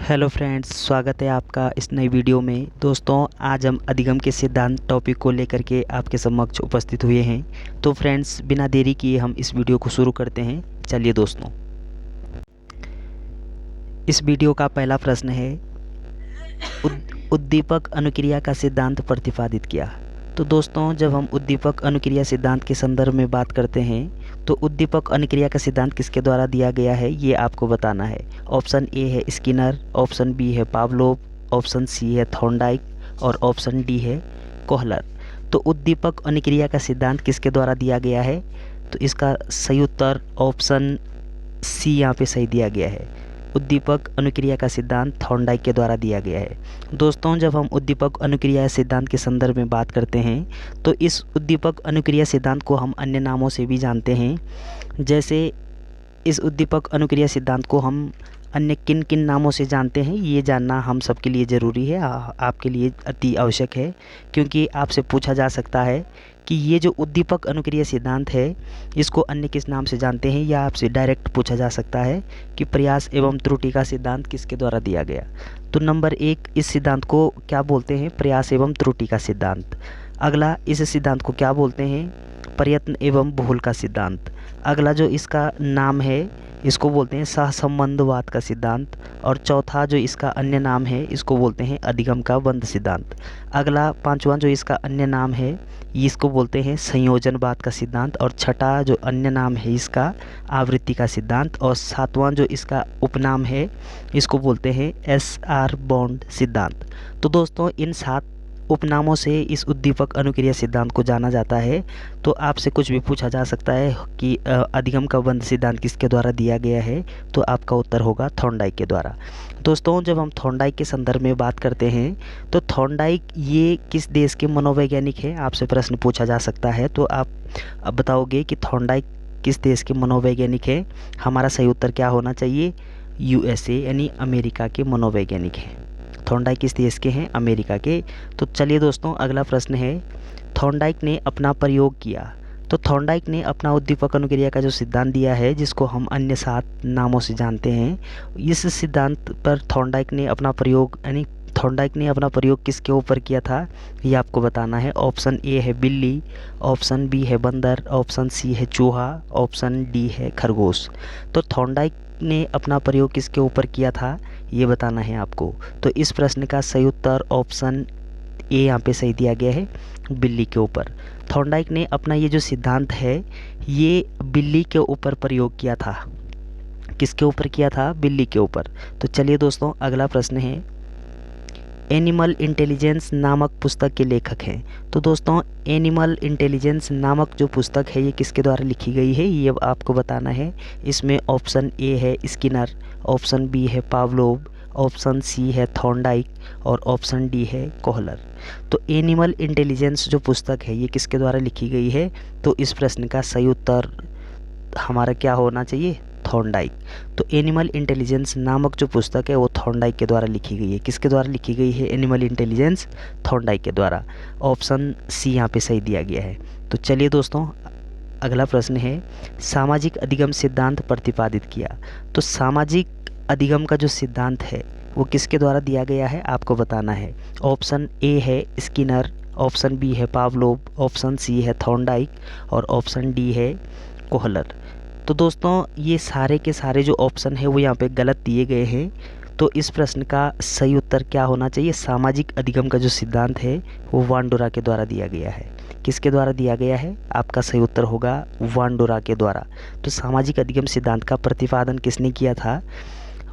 Hello friends, स्वागत है आपका इस नई वीडियो में। दोस्तों, आज हम अधिगम के सिद्धांत टॉपिक को लेकर के आपके समक्ष उपस्थित हुए हैं। तो फ्रेंड्स, बिना देरी किए हम इस वीडियो को शुरू करते हैं। चलिए दोस्तों, इस वीडियो का पहला प्रश्न है, उद्दीपक अनुक्रिया का सिद्धांत प्रतिपादित किया। तो दोस्तों, जब हम उद्दीपक अनुक्रिया सिद्धांत के संदर्भ में बात करते हैं तो उद्दीपक अनुक्रिया का सिद्धांत किसके द्वारा दिया गया है, ये आपको बताना है। ऑप्शन ए है स्किनर, ऑप्शन बी है पावलोव, ऑप्शन सी है थॉर्नडाइक और ऑप्शन डी है कोहलर। तो उद्दीपक अनुक्रिया का सिद्धांत किसके द्वारा दिया गया है, तो इसका सही उत्तर ऑप्शन सी यहाँ पे सही दिया गया है। उद्दीपक अनुक्रिया का सिद्धांत थॉर्नडाइक के द्वारा दिया गया है। दोस्तों, जब हम उद्दीपक अनुक्रिया सिद्धांत के संदर्भ में बात करते हैं तो इस उद्दीपक अनुक्रिया सिद्धांत को हम अन्य नामों से भी जानते हैं। जैसे इस उद्दीपक अनुक्रिया सिद्धांत को हम अन्य किन किन नामों से जानते हैं, ये जानना हम सबके लिए ज़रूरी है, आपके लिए अति आवश्यक है। क्योंकि आपसे पूछा जा सकता है कि ये जो उद्दीपक अनुक्रिया सिद्धांत है इसको अन्य किस नाम से जानते हैं, या आपसे डायरेक्ट पूछा जा सकता है कि प्रयास एवं त्रुटि का सिद्धांत किसके द्वारा दिया गया। तो नंबर 1, इस सिद्धांत को क्या बोलते हैं, प्रयास एवं त्रुटि का सिद्धांत। अगला, इस सिद्धांत को क्या बोलते हैं, प्रयत्न एवं बहुल का सिद्धांत। अगला जो इसका नाम है इसको बोलते हैं सहसंबंधवाद का सिद्धांत। और चौथा जो इसका अन्य नाम है इसको बोलते हैं अधिगम का बंध सिद्धांत। अगला, पांचवा जो इसका अन्य नाम है इसको बोलते हैं संयोजनवाद का सिद्धांत। और छठा जो अन्य नाम है इसका आवृत्ति का सिद्धांत। और सातवां जो इसका उपनाम है इसको बोलते हैं एस.आर. बॉन्ड सिद्धांत। तो दोस्तों, इन 7 उपनामों से इस उद्दीपक अनुक्रिया सिद्धांत को जाना जाता है। तो आपसे कुछ भी पूछा जा सकता है कि अधिगम का बंध सिद्धांत किसके द्वारा दिया गया है, तो आपका उत्तर होगा थॉर्नडाइक के द्वारा। दोस्तों, जब हम थॉर्नडाइक के संदर्भ में बात करते हैं तो थॉर्नडाइक ये किस देश के मनोवैज्ञानिक हैं, आपसे प्रश्न पूछा जा सकता है। तो आप अब बताओगे कि थॉर्नडाइक किस देश के मनोवैज्ञानिक हैं। हमारा सही उत्तर क्या होना चाहिए, USA यानी अमेरिका के मनोवैज्ञानिक हैं। थॉर्नडाइक किस देश के हैं, अमेरिका के। तो चलिए दोस्तों, अगला प्रश्न है, थॉर्नडाइक ने अपना प्रयोग किया। तो थॉर्नडाइक ने अपना उद्दीपक अनुक्रिया का जो सिद्धांत दिया है जिसको हम अन्य 7 नामों से जानते हैं, इस सिद्धांत पर थॉर्नडाइक ने अपना प्रयोग यानी थॉर्नडाइक ने अपना प्रयोग किसके ऊपर किया था, ये आपको बताना है। ऑप्शन ए है बिल्ली, ऑप्शन बी है बंदर, ऑप्शन सी है चूहा, ऑप्शन डी है खरगोश। तो थॉर्नडाइक ने अपना प्रयोग किसके ऊपर किया था, ये बताना है आपको। तो इस प्रश्न का सही उत्तर ऑप्शन ए यहाँ पे सही दिया गया है, बिल्ली के ऊपर। थॉर्नडाइक ने अपना ये जो सिद्धांत है ये बिल्ली के ऊपर प्रयोग किया था। किसके ऊपर किया था, बिल्ली के ऊपर। तो चलिए दोस्तों, अगला प्रश्न है, एनिमल इंटेलिजेंस नामक पुस्तक के लेखक हैं। तो दोस्तों, एनिमल इंटेलिजेंस नामक जो पुस्तक है ये किसके द्वारा लिखी गई है, ये आपको बताना है। इसमें ऑप्शन ए है स्किनर, ऑप्शन बी है पावलोव, ऑप्शन सी है थॉर्नडाइक और ऑप्शन डी है कोहलर। तो एनिमल इंटेलिजेंस जो पुस्तक है ये किसके द्वारा लिखी गई है, तो इस प्रश्न का सही उत्तर हमारा क्या होना चाहिए, थॉर्नडाइक। तो एनिमल इंटेलिजेंस नामक जो पुस्तक है वो थॉर्नडाइक के द्वारा लिखी गई है। किसके द्वारा लिखी गई है, एनिमल इंटेलिजेंस, थॉर्नडाइक के द्वारा। ऑप्शन सी यहाँ पे सही दिया गया है। तो चलिए दोस्तों, अगला प्रश्न है, सामाजिक अधिगम सिद्धांत प्रतिपादित किया। तो सामाजिक अधिगम का जो सिद्धांत है वो किसके द्वारा दिया गया है, आपको बताना है। ऑप्शन ए है स्किनर, ऑप्शन बी है पावलोव, ऑप्शन सी है थॉर्नडाइक और ऑप्शन डी है कोहलर। तो दोस्तों, ये सारे के सारे जो ऑप्शन है वो यहाँ पे गलत दिए गए हैं। तो इस प्रश्न का सही उत्तर क्या होना चाहिए, सामाजिक अधिगम का जो सिद्धांत है वो वांडोरा के द्वारा दिया गया है। किसके द्वारा दिया गया है, आपका सही उत्तर होगा वांडोरा के द्वारा। तो सामाजिक अधिगम सिद्धांत का प्रतिपादन किसने किया था,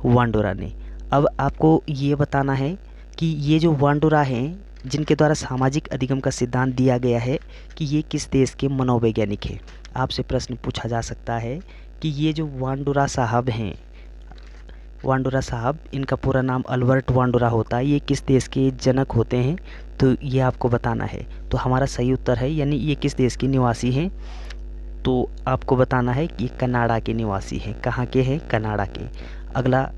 वांडोरा ने। अब आपको ये बताना है कि ये जो वांडोरा हैं जिनके द्वारा सामाजिक अधिगम का सिद्धांत दिया गया है कि ये किस देश के मनोवैज्ञानिक हैं। आपसे प्रश्न पूछा जा सकता है कि ये जो वांडोरा साहब हैं, वांडोरा साहब, इनका पूरा नाम अल्बर्ट वांडोरा होता है, ये किस देश के जनक होते हैं, तो ये आपको बताना है। तो हमारा सही उत्तर है, यानी ये किस देश के निवासी हैं, तो आपको बताना है कि कनाडा के निवासी हैं। कहाँ के हैं, कनाडा के। अगला,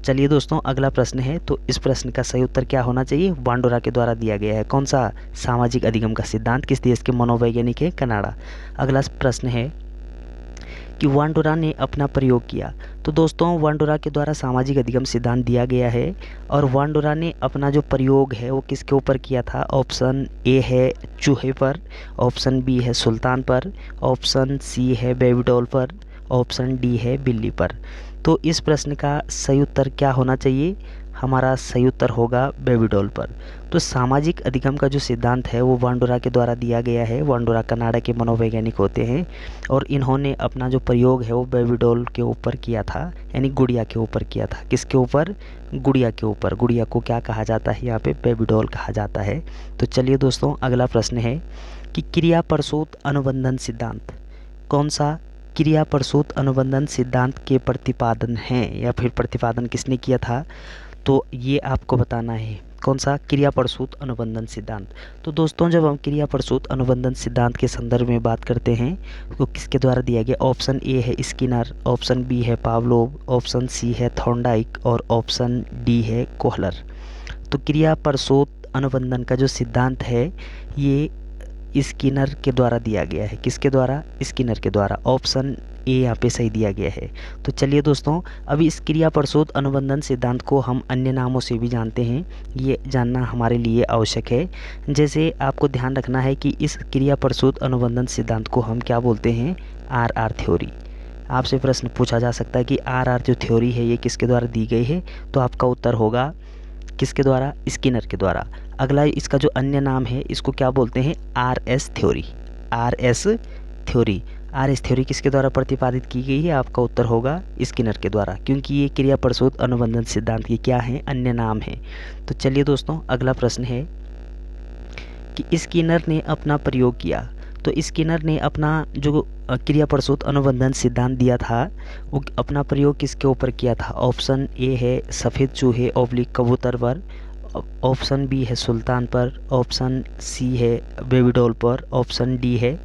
चलिए दोस्तों, अगला प्रश्न है। तो इस प्रश्न का सही उत्तर क्या होना चाहिए, वांडोरा के द्वारा दिया गया है। कौन सा, सामाजिक अधिगम का सिद्धांत किस देश के मनोवैज्ञानिक है, कनाडा। अगला प्रश्न है, कि वांडोरा ने अपना प्रयोग किया। तो दोस्तों वांडोरा के द्वारा सामाजिक अधिगम सिद्धांत दिया गया है और वांडोरा ने अपना जो प्रयोग है वो किसके ऊपर किया था। ऑप्शन ए है चूहे पर, ऑप्शन बी है सुल्तान पर, ऑप्शन सी है बेबी डॉल पर, ऑप्शन डी है बिल्ली पर। तो इस प्रश्न का सही उत्तर क्या होना चाहिए। हमारा सही उत्तर होगा बेबी डॉल पर। तो सामाजिक अधिगम का जो सिद्धांत है वो वांडोरा के द्वारा दिया गया है। वांडोरा कनाडा के मनोवैज्ञानिक होते हैं और इन्होंने अपना जो प्रयोग है वो बेबी डॉल के ऊपर किया था, यानी गुड़िया के ऊपर किया था। किसके ऊपर। गुड़िया के ऊपर। गुड़िया को क्या कहा जाता है यहाँ पे, बेबी डॉल कहा जाता है। तो चलिए दोस्तों अगला प्रश्न है कि क्रिया प्रसूत अनुबंधन सिद्धांत कौन सा क्रिया प्रसूत अनुबंधन सिद्धांत के प्रतिपादन हैं, या फिर प्रतिपादन किसने किया था। तो ये आपको बताना है कौन सा क्रिया प्रसूत अनुबंधन सिद्धांत। तो दोस्तों जब हम क्रिया प्रसूत अनुबंधन सिद्धांत के संदर्भ में बात करते हैं तो किसके द्वारा दिया गया। ऑप्शन ए है स्किनर, ऑप्शन बी है पावलोव, ऑप्शन सी है थॉर्नडाइक और ऑप्शन डी है कोहलर। तो क्रिया प्रसूत अनुबंधन का जो सिद्धांत है ये स्किनर के द्वारा दिया गया है। किसके द्वारा। स्किनर के द्वारा। ऑप्शन ए यहाँ पे सही दिया गया है। तो चलिए दोस्तों अभी इस क्रिया प्रसूत अनुबंधन सिद्धांत को हम अन्य नामों से भी जानते हैं, ये जानना हमारे लिए आवश्यक है। जैसे आपको ध्यान रखना है कि इस क्रिया प्रसूत अनुबंधन सिद्धांत को हम क्या बोलते हैं, आर थ्योरी। आपसे प्रश्न पूछा जा सकता है कि आर जो थ्योरी है ये किसके द्वारा दी गई है। तो आपका उत्तर होगा किसके द्वारा, स्किनर के द्वारा। अगला इसका जो अन्य नाम है इसको क्या बोलते हैं, RS थ्योरी। RS थ्योरी किसके द्वारा प्रतिपादित की गई है। आपका उत्तर होगा स्किनर के द्वारा, क्योंकि ये क्रिया प्रसूत अनुबंधन सिद्धांत के क्या हैं, अन्य नाम हैं। तो चलिए दोस्तों अगला प्रश्न है कि स्किनर ने अपना प्रयोग किया। तो स्किनर ने अपना जो क्रिया प्रसूत अनुबंधन सिद्धांत दिया था वो अपना प्रयोग किसके ऊपर किया था। ऑप्शन ए है सफ़ेद चूहे ऑब्लिक कबूतर पर, ऑप्शन बी है सुल्तान पर, ऑप्शन सी है बेबी डॉल पर, ऑप्शन डी है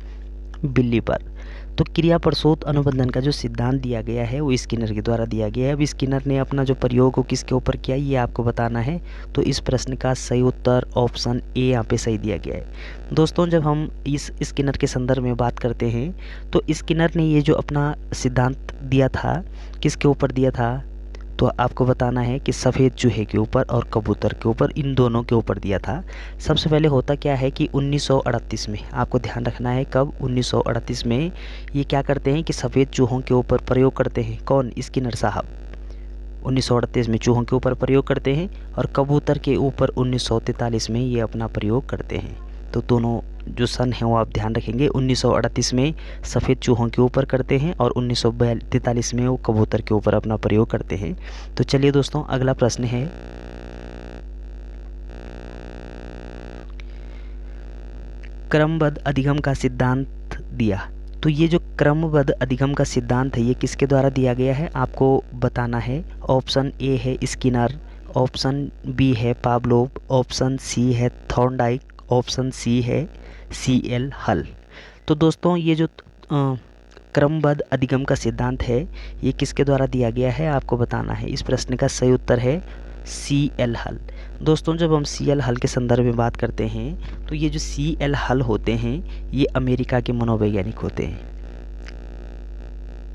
बिल्ली पर। तो क्रिया प्रसूत अनुबंधन का जो सिद्धांत दिया गया है वो स्किनर के द्वारा दिया गया है। अब स्किनर ने अपना जो प्रयोग हो किसके ऊपर किया ये आपको बताना है। तो इस प्रश्न का सही उत्तर ऑप्शन ए यहाँ पे सही दिया गया है। दोस्तों जब हम इस स्किनर के संदर्भ में बात करते हैं तो स्किनर ने ये जो अपना सिद्धांत दिया था किसके ऊपर दिया था। तो आपको बताना है कि सफ़ेद चूहे के ऊपर और कबूतर के ऊपर, इन दोनों के ऊपर दिया था। सबसे पहले होता क्या है कि 1938 में, आपको ध्यान रखना है कब, 1938 में ये क्या करते हैं कि सफ़ेद चूहों के ऊपर प्रयोग करते हैं। कौन, स्किनर साहब 1938 में चूहों के ऊपर प्रयोग करते हैं और कबूतर के ऊपर 1943 में ये अपना प्रयोग करते हैं। तो दोनों जो सन हैं वो आप ध्यान रखेंगे। 1938 में सफ़ेद चूहों के ऊपर करते हैं और 1943 में वो कबूतर के ऊपर अपना प्रयोग करते हैं। तो चलिए दोस्तों अगला प्रश्न है क्रमबद्ध अधिगम का सिद्धांत दिया। तो ये जो क्रमबद्ध अधिगम का सिद्धांत है ये किसके द्वारा दिया गया है आपको बताना है। ऑप्शन ए है स्किनर, ऑप्शन बी है पावलोव, ऑप्शन सी है थॉर्नडाइक, ऑप्शन सी है CL हल। तो दोस्तों ये जो क्रमबद्ध अधिगम का सिद्धांत है ये किसके द्वारा दिया गया है आपको बताना है। इस प्रश्न का सही उत्तर है CL हल। दोस्तों जब हम CL हल के संदर्भ में बात करते हैं तो ये जो CL हल होते हैं ये अमेरिका के मनोवैज्ञानिक होते हैं।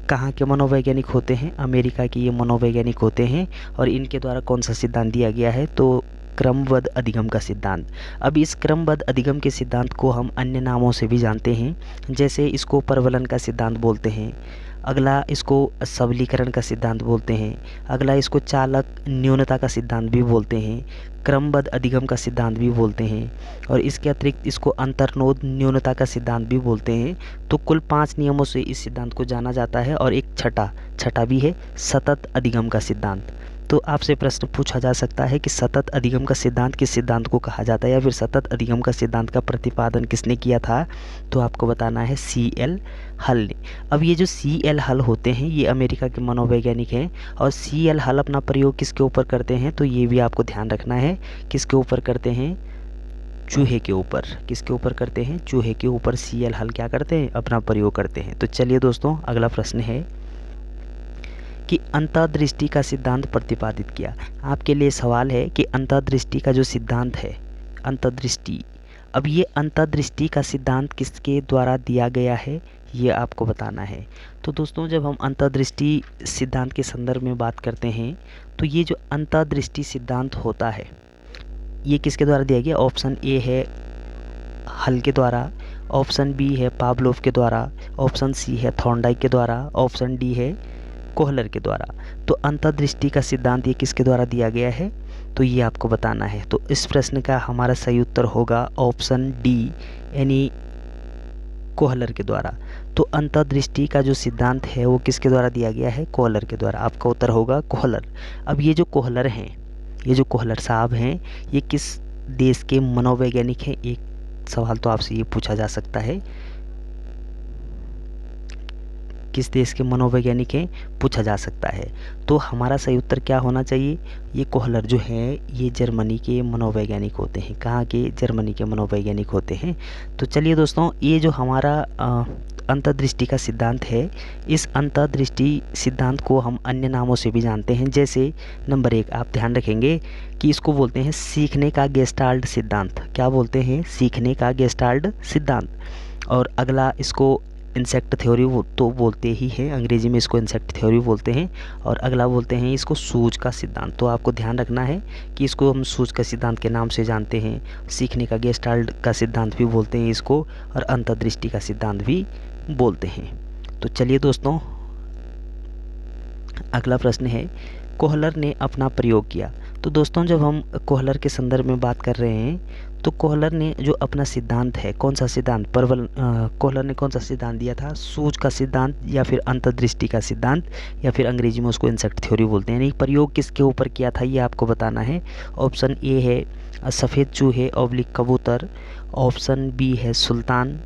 कहाँ के मनोवैज्ञानिक होते हैं, अमेरिका के ये मनोवैज्ञानिक होते हैं। और इनके द्वारा कौन सा सिद्धांत दिया गया है, तो क्रमबद्ध अधिगम का सिद्धांत। अब इस क्रमबद्ध अधिगम के सिद्धांत को हम अन्य नामों से भी जानते हैं, जैसे इसको परवलन का सिद्धांत बोलते हैं, अगला इसको सबलीकरण का सिद्धांत बोलते हैं, अगला इसको चालक न्यूनता का सिद्धांत भी बोलते हैं, क्रमबद्ध अधिगम का सिद्धांत भी बोलते हैं और इसके अतिरिक्त इसको अंतर्नोद न्यूनता का सिद्धांत भी बोलते हैं। तो कुल 5 नियमों से इस सिद्धांत को जाना जाता है और एक छठा भी है सतत अधिगम का सिद्धांत। तो आपसे प्रश्न पूछा जा सकता है कि सतत अधिगम का सिद्धांत किस सिद्धांत को कहा जाता है, या फिर सतत अधिगम का सिद्धांत का प्रतिपादन किसने किया था। तो आपको बताना है CL हल ने। अब ये जो CL हल होते हैं ये अमेरिका के मनोवैज्ञानिक हैं और CL हल अपना प्रयोग किसके ऊपर करते हैं, तो ये भी आपको ध्यान रखना है किसके ऊपर करते हैं, चूहे के ऊपर। किसके ऊपर करते हैं, चूहे के ऊपर CL हल क्या करते हैं, अपना प्रयोग करते हैं। तो चलिए दोस्तों अगला प्रश्न है कि अंतर्दृष्टि का सिद्धांत प्रतिपादित किया। आपके लिए सवाल है कि अंतर्दृष्टि का जो सिद्धांत है, अंतर्दृष्टि अब ये अंतर्दृष्टि का सिद्धांत किसके द्वारा दिया गया है, ये आपको बताना है। तो दोस्तों जब हम अंतर्दृष्टि सिद्धांत के संदर्भ में बात करते हैं तो ये जो अंतर्दृष्टि सिद्धांत होता है ये किसके द्वारा दिया गया। ऑप्शन ए है हल के द्वारा, ऑप्शन बी है पावलोव के द्वारा, ऑप्शन सी है थॉर्नडाइक के द्वारा, ऑप्शन डी है कोहलर के द्वारा। तो अंतर्दृष्टि का सिद्धांत ये किसके द्वारा दिया गया है, तो ये आपको बताना है। तो इस प्रश्न का हमारा सही उत्तर होगा ऑप्शन डी यानी कोहलर के द्वारा। तो अंतर्दृष्टि का जो सिद्धांत है वो किसके द्वारा दिया गया है, कोहलर के द्वारा। आपका उत्तर होगा कोहलर। अब ये जो कोहलर हैं, ये जो कोहलर साहब हैं, ये किस देश के मनोवैज्ञानिक हैं, एक सवाल तो आपसे ये पूछा जा सकता है, किस देश के मनोवैज्ञानिक हैं, पूछा जा सकता है। तो हमारा सही उत्तर क्या होना चाहिए, ये कोहलर जो हैं ये जर्मनी के मनोवैज्ञानिक होते हैं। कहाँ के, जर्मनी के मनोवैज्ञानिक होते हैं। तो चलिए दोस्तों ये जो हमारा अंतर्दृष्टि का सिद्धांत है, इस अंतर्दृष्टि सिद्धांत को हम अन्य नामों से भी जानते हैं। जैसे नंबर 1 आप ध्यान रखेंगे कि इसको बोलते हैं सीखने का गेस्टाल्ट सिद्धांत। क्या बोलते हैं, सीखने का गेस्टाल्ट सिद्धांत। और अगला इसको इंसेक्ट थ्योरी तो बोलते ही हैं, अंग्रेजी में इसको इंसेक्ट थ्योरी बोलते हैं। और अगला बोलते हैं इसको सूझ का सिद्धांत। तो आपको ध्यान रखना है कि इसको हम सूझ का सिद्धांत के नाम से जानते हैं, सीखने का गेस्टाल्ट का सिद्धांत भी बोलते हैं इसको, और अंतर्दृष्टि का सिद्धांत भी बोलते हैं। तो चलिए दोस्तों अगला प्रश्न है, कोहलर ने अपना प्रयोग किया। तो दोस्तों जब हम कोहलर के संदर्भ में बात कर रहे हैं तो कोहलर ने जो अपना सिद्धांत है, कौन सा सिद्धांत, कोहलर ने कौन सा सिद्धांत दिया था, सूझ का सिद्धांत या फिर अंतर्दृष्टि का सिद्धांत या फिर अंग्रेजी में उसको इंसेक्ट थ्योरी बोलते हैं। यानी प्रयोग किसके ऊपर किया था ये आपको बताना है। ऑप्शन ए है सफ़ेद चूहे ऑब्लिक कबूतर, ऑप्शन बी है सुल्तान,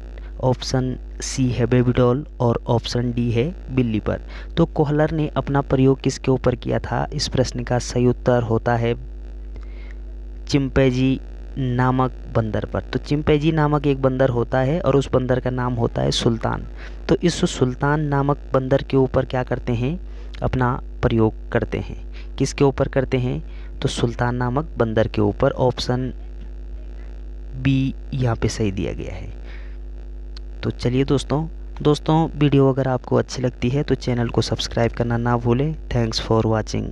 ऑप्शन सी है बेबीडॉल और ऑप्शन डी है बिल्ली पर। तो कोहलर ने अपना प्रयोग किसके ऊपर किया था, इस प्रश्न का सही उत्तर होता है चिंपैंजी नामक बंदर पर। तो चिंपैंजी नामक एक बंदर होता है और उस बंदर का नाम होता है सुल्तान। तो इस सुल्तान नामक बंदर के ऊपर क्या करते हैं, अपना प्रयोग करते हैं। किसके ऊपर करते हैं, तो सुल्तान नामक बंदर के ऊपर। ऑप्शन बी यहाँ पे सही दिया गया है। तो चलिए दोस्तों वीडियो अगर आपको अच्छी लगती है तो चैनल को सब्सक्राइब करना ना भूलें। Thanks for watching.